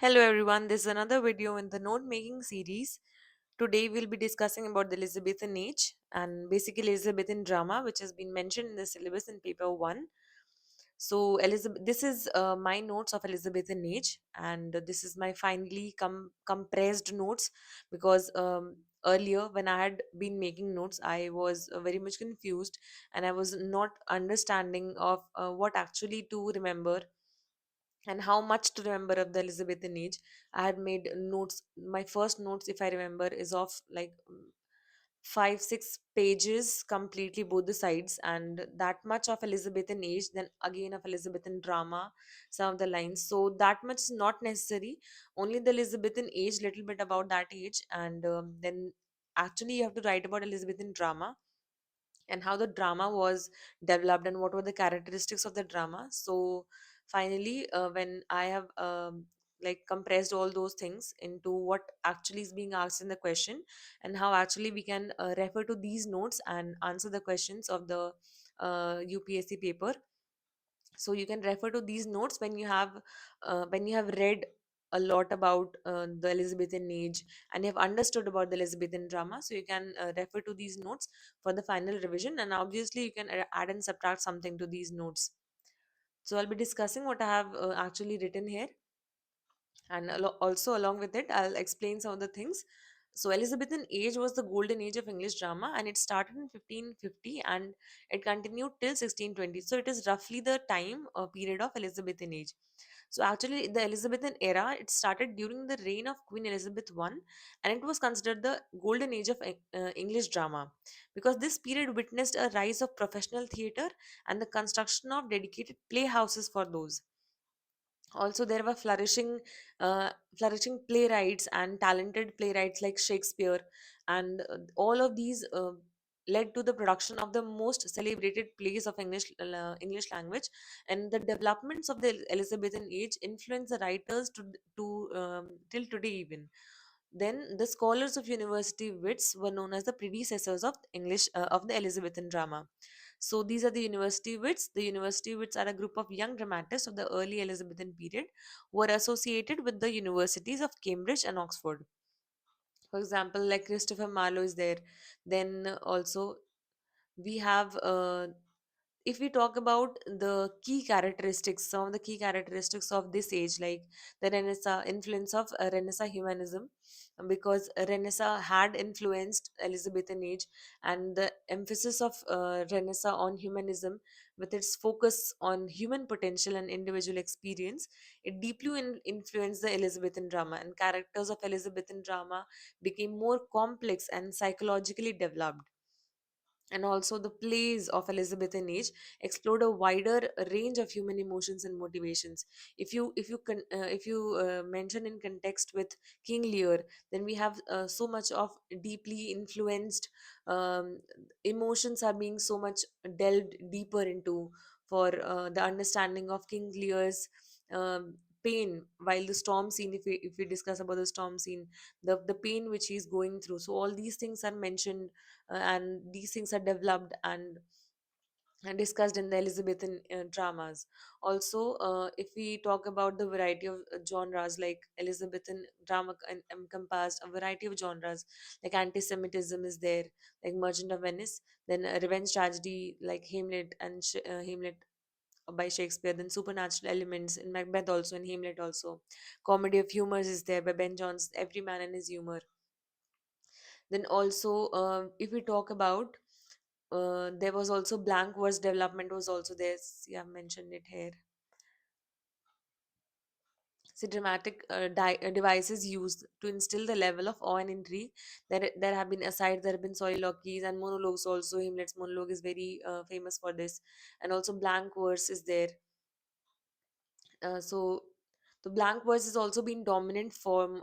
Hello everyone, this is another video in the note making series. Today we'll be discussing about the Elizabethan age and basically Elizabethan drama which has been mentioned in the syllabus in paper 1. So Elizabeth, this is my notes of Elizabethan age and this is my finally compressed notes because earlier when I had been making notes I was very much confused and I was not understanding of what actually to remember and how much to remember of the Elizabethan age. I had made notes. My first notes, if I remember, is of like 5 6 pages completely both the sides, and that much of Elizabethan age, then again of Elizabethan drama, some of the lines. So that much is not necessary. Only the Elizabethan age, little bit about that age, and then actually you have to write about Elizabethan drama and how the drama was developed and what were the characteristics of the drama. So finally when I have like compressed all those things into what actually is being asked in the question and how actually we can refer to these notes and answer the questions of the UPSC paper. So you can refer to these notes when you have read a lot about the Elizabethan age and you have understood about the Elizabethan drama. So you can refer to these notes for the final revision, and obviously you can add and subtract something to these notes. So I'll be discussing what I have actually written here, and also along with it I'll explain some of the things. So Elizabethan age was the golden age of English drama, and it started in 1550 and it continued till 1620. So it is roughly the time period of Elizabethan age. So actually the Elizabethan era, it started during the reign of Queen Elizabeth I, and it was considered the golden age of English drama because this period witnessed a rise of professional theatre and the construction of dedicated playhouses for those. Also there were flourishing playwrights and talented playwrights like Shakespeare, and all of these led to the production of the most celebrated plays of English language. And the developments of the Elizabethan age influenced the writers to till today even. Then the scholars of university wits were known as the predecessors of of the Elizabethan drama. So these are the university wits. The university wits are a group of young dramatists of the early Elizabethan period who are associated with the universities of Cambridge and Oxford. For example, like Christopher Marlowe is there. Then also we have if we talk about the key characteristics, some of the key characteristics of this age, like the Renaissance influence of Renaissance humanism, because Renaissance had influenced Elizabethan age, and the emphasis of Renaissance on humanism, with its focus on human potential and individual experience, it deeply influenced the Elizabethan drama, and characters of Elizabethan drama became more complex and psychologically developed. And also the plays of Elizabethan age explored a wider range of human emotions and motivations. If you mention in context with King Lear, then we have so much of deeply influenced um, emotions are being so much delved deeper into for the understanding of King Lear's pain while the storm scene. If we discuss about the storm scene, the pain which he's going through, so all these things are mentioned, and these things are developed and discussed in the Elizabethan dramas. Also, if we talk about the variety of genres, like Elizabethan drama encompassed a variety of genres, like anti-Semitism is there, like Merchant of Venice, then revenge tragedy like Hamlet by Shakespeare, then supernatural elements in Macbeth also, and Hamlet also. Comedy of humors is there by Ben Jonson, Every Man and His Humor. Then also, if we talk about there was also blank verse development was also there. See, I've mentioned it here. See, dramatic devices used to instill the level of awe and intrigue. There have been asides, there have been soliloquies and monologues also. Hamlet's monologue is very famous for this. And also blank verse is there. So the blank verse has also been dominant form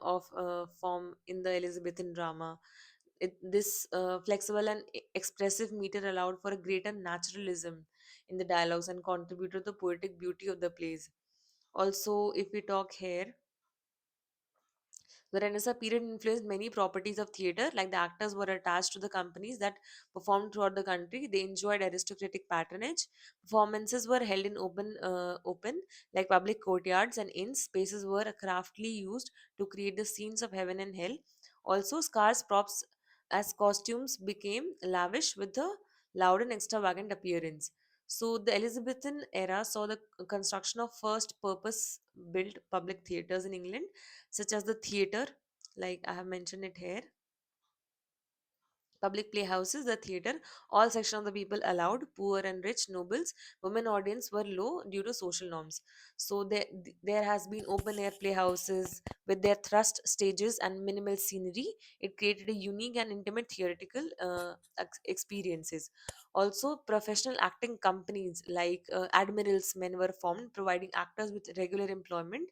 in the Elizabethan drama. This flexible and expressive meter allowed for a greater naturalism in the dialogues and contributed to the poetic beauty of the plays. Also, if we talk here, The Renaissance period influenced many properties of theatre, like the actors were attached to the companies that performed throughout the country. They enjoyed aristocratic patronage. Performances were held in open, like public courtyards and inns. Spaces were craftily used to create the scenes of heaven and hell. Also, scarce props as costumes became lavish with a loud and extravagant appearance. So, the Elizabethan era saw the construction of first purpose built public theatres in England, such as the theatre, like I have mentioned it here, public playhouses, the theatre, all sections of the people allowed, poor and rich, nobles, women audience were low due to social norms. So there has been open air playhouses with their thrust stages and minimal scenery. It created a unique and intimate theoretical experiences. Also, professional acting companies like Admiral's Men were formed, providing actors with regular employment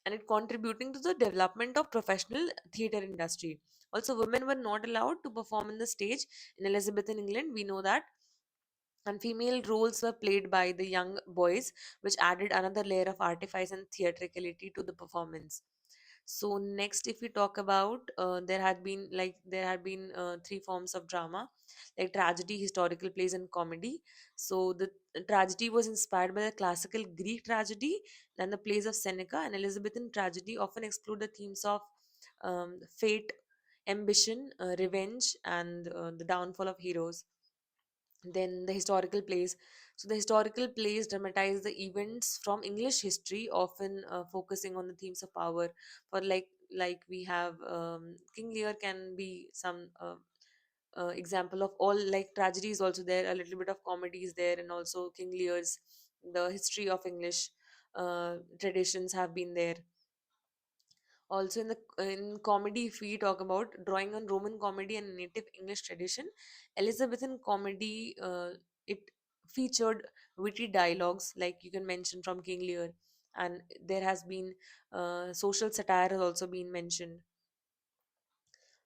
and it contributing to the development of professional theatre industry. Also, women were not allowed to perform in the stage in Elizabethan England. We know that, and female roles were played by the young boys, which added another layer of artifice and theatricality to the performance. So next, if we talk about, there had been three forms of drama, like tragedy, historical plays, and comedy. So the tragedy was inspired by the classical Greek tragedy and the plays of Seneca. And Elizabethan tragedy often exclude the themes of fate, ambition, revenge, and the downfall of heroes. Then the historical plays. So the historical plays dramatize the events from English history, often focusing on the themes of power. For like we have King Lear can be some example of all, like tragedy is also there, a little bit of comedy is there, and also King Lear's, the history of English traditions have been there. Also in comedy, if we talk about drawing on Roman comedy and native English tradition, Elizabethan comedy, it featured witty dialogues, like you can mention from King Lear, and there has been social satire has also been mentioned.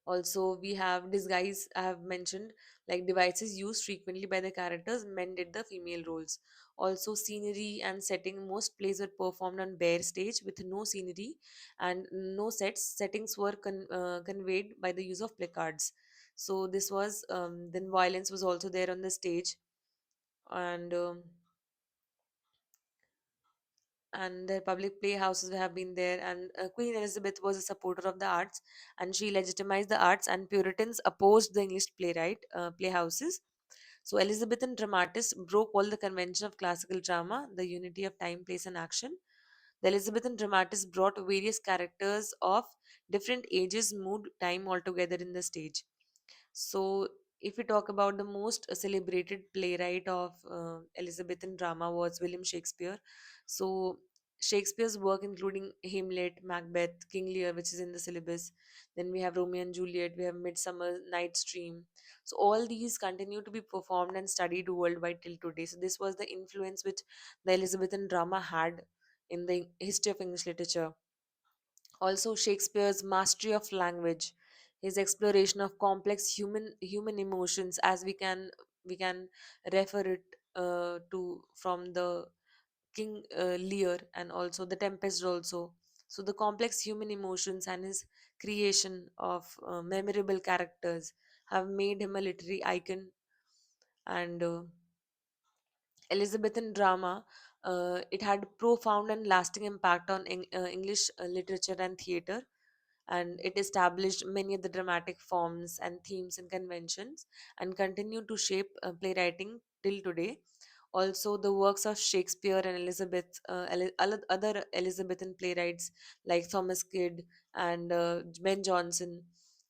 Also, we have disguise, I have mentioned, like devices used frequently by the characters men did the female roles. Also, scenery and setting, most plays were performed on bare stage with no scenery and no sets. Settings were conveyed by the use of placards. So this was then violence was also there on the stage. And their public playhouses have been there, and Queen Elizabeth was a supporter of the arts, and she legitimized the arts, and Puritans opposed the English playhouses. So Elizabethan dramatists broke all the convention of classical drama, the unity of time, place, and action. The Elizabethan dramatists brought various characters of different ages, mood, time all together in the stage. So, if we talk about the most celebrated playwright of Elizabethan drama was William Shakespeare. So, Shakespeare's work, including Hamlet, Macbeth, King Lear, which is in the syllabus, then we have Romeo and Juliet, we have Midsummer Night's Dream. So, all these continue to be performed and studied worldwide till today. So, this was the influence which the Elizabethan drama had in the history of English literature. Also, Shakespeare's mastery of language, his exploration of complex human emotions, as we can refer it to from the King Lear, and also the Tempest also. So the complex human emotions and his creation of memorable characters have made him a literary icon. And Elizabethan drama, it had profound and lasting impact on English literature and theatre, and it established many of the dramatic forms and themes and conventions and continue to shape playwriting till today. Also, the works of Shakespeare and other Elizabethan playwrights like Thomas Kidd and Ben Jonson.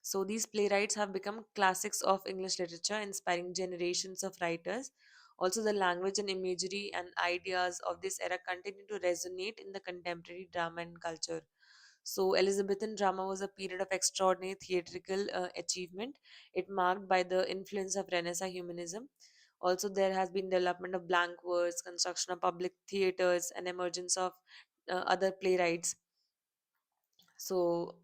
So, these playwrights have become classics of English literature, inspiring generations of writers. Also, the language and imagery and ideas of this era continue to resonate in the contemporary drama and culture. So, Elizabethan drama was a period of extraordinary theatrical achievement. It marked by the influence of Renaissance humanism. Also, there has been development of blank verse, construction of public theaters, and emergence of other playwrights. So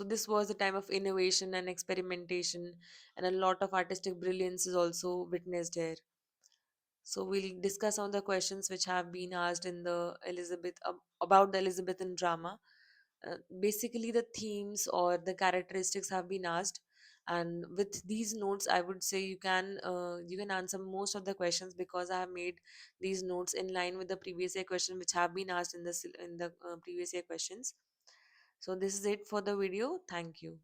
this was a time of innovation and experimentation, and a lot of artistic brilliance is also witnessed here. So we'll discuss on the questions which have been asked in the about the Elizabethan drama. Basically, the themes or the characteristics have been asked, and with these notes, I would say you can answer most of the questions, because I have made these notes in line with the previous year question which have been asked in the previous year questions. So this is it for the video. Thank you.